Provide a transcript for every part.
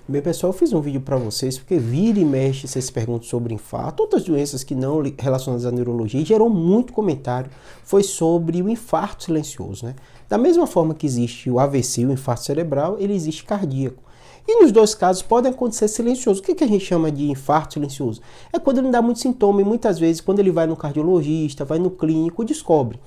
Bem, pessoal, eu fiz um vídeo para vocês porque vira e mexe vocês perguntam sobre infarto, outras doenças que não relacionadas à neurologia, e gerou muito comentário, foi sobre o infarto silencioso, né? Da mesma forma que existe o AVC, o infarto cerebral, ele existe cardíaco. E nos dois casos pode acontecer silencioso. O que a gente chama de infarto silencioso? É quando ele não dá muito sintoma e muitas vezes quando ele vai no cardiologista, vai no clínico, descobre.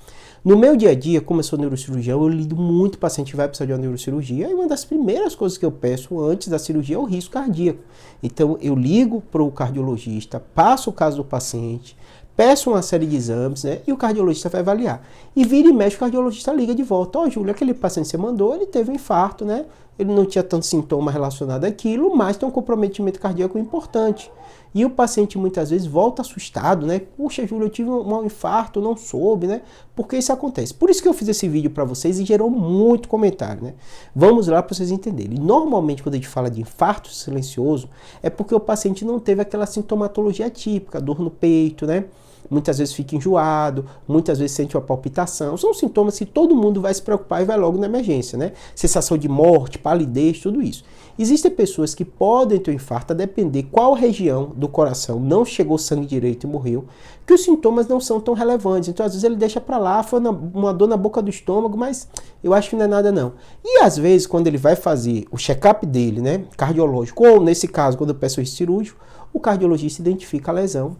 No meu dia a dia, como eu sou neurocirurgião, eu lido muito paciente que vai precisar de uma neurocirurgia e uma das primeiras coisas que eu peço antes da cirurgia é o risco cardíaco. Então eu ligo para o cardiologista, passo o caso do paciente, peço uma série de exames, né? E o cardiologista vai avaliar. E vira e mexe, o cardiologista liga de volta. Ó, Júlio, aquele paciente que você mandou, ele teve um infarto, né? Ele não tinha tanto sintoma relacionado àquilo, mas tem um comprometimento cardíaco importante. E o paciente muitas vezes volta assustado, né? Puxa, Júlio, eu tive um infarto, não soube, né? Por que isso acontece? Por isso que eu fiz esse vídeo para vocês e gerou muito comentário, né? Vamos lá para vocês entenderem. Normalmente, quando a gente fala de infarto silencioso, é porque o paciente não teve aquela sintomatologia típica, dor no peito, né? Muitas vezes fica enjoado, muitas vezes sente uma palpitação. São sintomas que todo mundo vai se preocupar e vai logo na emergência, né? Sensação de morte, palidez, tudo isso. Existem pessoas que podem ter um infarto a depender qual região do coração não chegou sangue direito e morreu, que os sintomas não são tão relevantes. Então, às vezes, ele deixa pra lá, foi uma dor na boca do estômago, mas eu acho que não é nada não. E, às vezes, quando ele vai fazer o check-up dele, né, cardiológico, ou nesse caso, quando eu peço o cirúrgico, o cardiologista identifica a lesão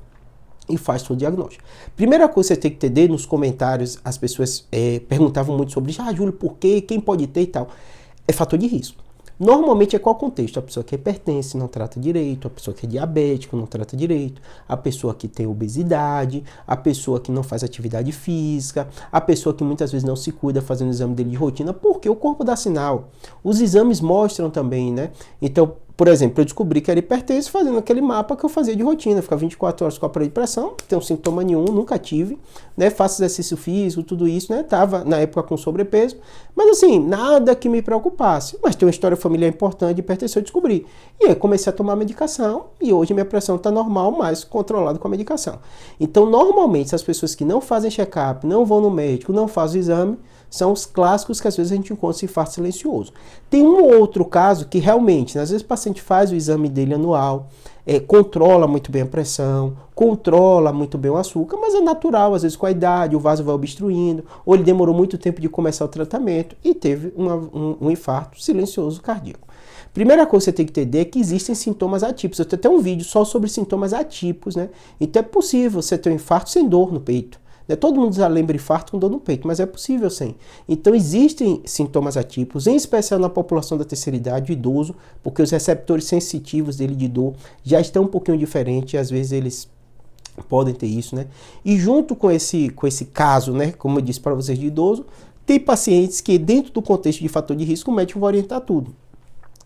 e faz todo o diagnóstico. Primeira coisa que você tem que entender, nos comentários as pessoas perguntavam muito sobre, Júlio, por quê? Quem pode ter e tal? É fator de risco. Normalmente é qual contexto? A pessoa que é hipertensa não trata direito, a pessoa que é diabético não trata direito, a pessoa que tem obesidade, a pessoa que não faz atividade física, a pessoa que muitas vezes não se cuida fazendo o exame dele de rotina, porque o corpo dá sinal. Os exames mostram também, né? Então, por exemplo, eu descobri que era hipertenso fazendo aquele mapa que eu fazia de rotina, ficar 24 horas com a aparelho de pressão, não tenho sintoma nenhum, nunca tive, né? Faço exercício físico, tudo isso, né? Tava na época com sobrepeso, mas assim, nada que me preocupasse. Mas tem uma história familiar importante de hipertensão, eu descobri. E aí comecei a tomar medicação e hoje minha pressão está normal, mas controlada com a medicação. Então, normalmente, as pessoas que não fazem check-up, não vão no médico, não fazem o exame, são os clássicos que às vezes a gente encontra esse infarto silencioso. Tem um outro caso que realmente, às vezes o paciente faz o exame dele anual, controla muito bem a pressão, controla muito bem o açúcar, mas é natural, às vezes com a idade, o vaso vai obstruindo, ou ele demorou muito tempo de começar o tratamento e teve um infarto silencioso cardíaco. Primeira coisa que você tem que entender é que existem sintomas atípicos. Eu tenho até um vídeo só sobre sintomas atípicos, né? Então é possível você ter um infarto sem dor no peito. Todo mundo já lembra infarto com dor no peito, mas é possível sim. Então existem sintomas atípicos, em especial na população da terceira idade, do idoso, porque os receptores sensitivos dele de dor já estão um pouquinho diferentes, e às vezes eles podem ter isso, né? E junto com esse caso, né, como eu disse para vocês, de idoso, tem pacientes que dentro do contexto de fator de risco, o médico vai orientar tudo.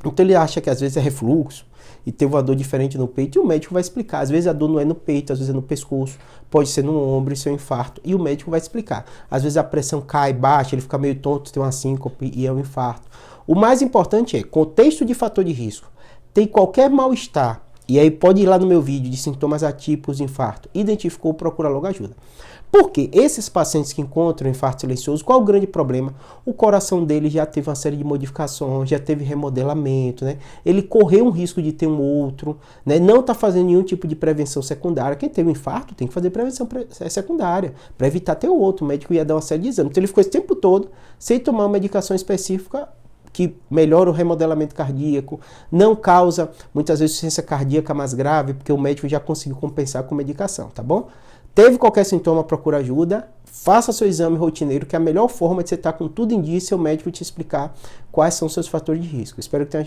Então ele acha que às vezes é refluxo e teve uma dor diferente no peito e o médico vai explicar. Às vezes a dor não é no peito, às vezes é no pescoço, pode ser no ombro, isso é um infarto. E o médico vai explicar. Às vezes a pressão cai, baixa, ele fica meio tonto, tem uma síncope e é um infarto. O mais importante é contexto de fator de risco. Tem qualquer mal-estar, e aí pode ir lá no meu vídeo de sintomas atípicos de infarto. Identificou, procura logo ajuda. Porque esses pacientes que encontram infarto silencioso, qual o grande problema? O coração dele já teve uma série de modificações, já teve remodelamento, né? Ele correu um risco de ter um outro, né? Não está fazendo nenhum tipo de prevenção secundária. Quem teve um infarto tem que fazer prevenção secundária, para evitar ter outro. O médico ia dar uma série de exames. Então ele ficou esse tempo todo sem tomar uma medicação específica que melhora o remodelamento cardíaco, não causa muitas vezes insuficiência cardíaca mais grave, porque o médico já conseguiu compensar com medicação, tá bom? Teve qualquer sintoma, procura ajuda, faça seu exame rotineiro, que é a melhor forma de você estar com tudo em dia e seu médico te explicar quais são os seus fatores de risco. Espero que tenha